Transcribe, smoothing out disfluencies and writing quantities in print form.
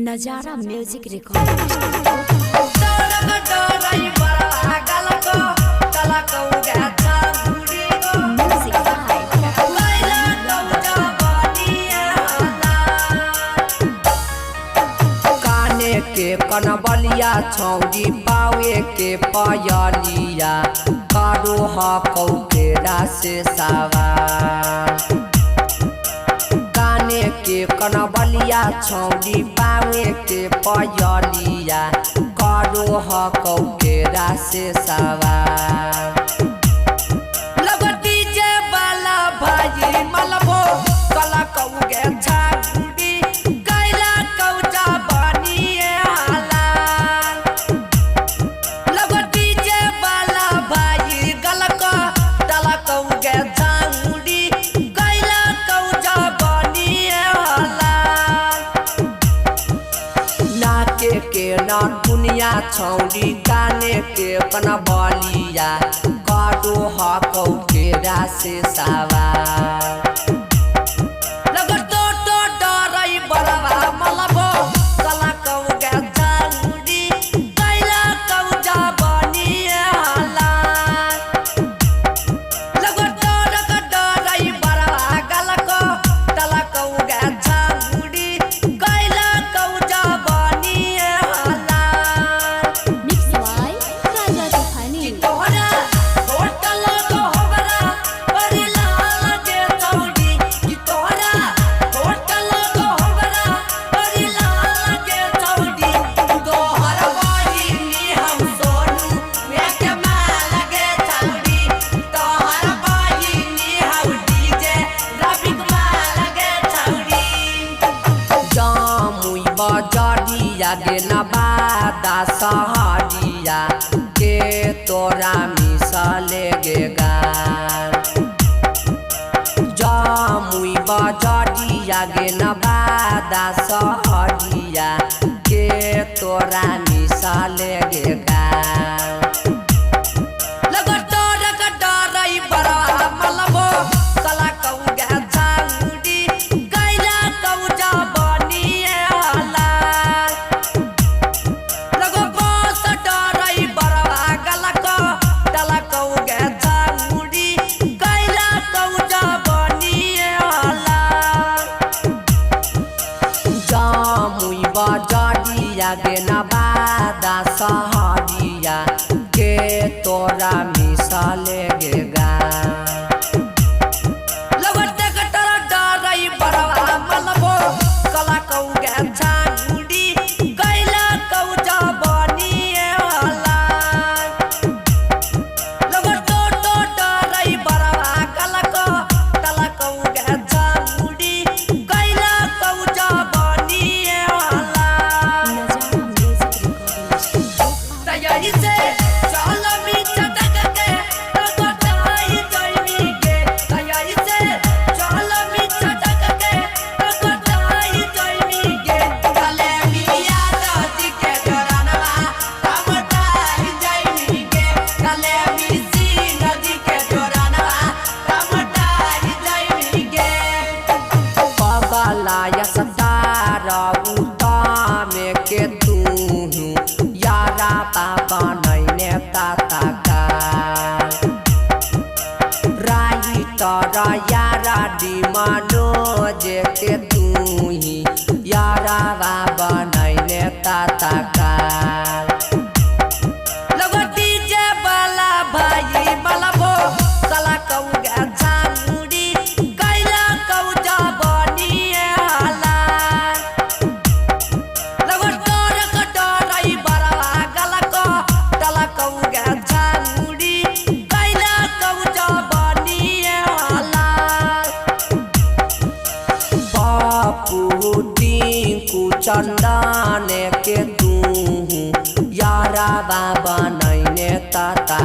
नजारा music recording के कनबलिया छौरी पावे के पयलिया करो हकौ के रासे सवार काने के कनबलिया छौरी पावे के पयलिया करो हकौ के रासे सवार लगती जे बाला भाई मलबो कला कौ गे छागुड़ी कैला कौ जा ना दुनिया छौरी काने के कनबलिया करो हकौ के रासे सवार लगतो तो डरै बरवा मलबो कला कौ गे छागुड़ी कैला कौ जा बनिए हाला लगतो डरै बरवा गलको कला कौ गे छागुड़ी कैला कौ जा गे नबादा सहरिया के तोरा मिसले गे गार जमुई बजरिया गे नबादा सहरिया के तोरा मिसले गे गार लगतो डरै बरवा मलबो कला कौ गे छागुड़ी कैला कौ जा बनिए हाला बजरिया गे नबादा सहरिया के तोरा मिसले गे लगते कटर डरै बरवा मलबो कला कौ गे छागुड़ी कैला कौ जा बनिए हाला लगतो तो डरै बरवा गलको कला कौ गे छागुड़ी कैला कौ जा बनिए हाला तैयारी से चल मी चटक के लगताई जइमी गे तैयारी से चल मी चटक के लगताई जइमी गे चले मिया दादी के जोरानवा टमटाई जइमी गे चले मिसी नदी के जोरानवा टमटाई जइमी गे पगला या सतारा उतामे के तू यारा पापा नैने ताता राई तर यारा डिमानो जे के तू ही यारा बाबा नैने ताता लगती जे बाला भाई मलबो कला कौ गे छागुड़ी कैला कौ जा बनिए हाला चंदन के तू यारा बाबा नैने ताता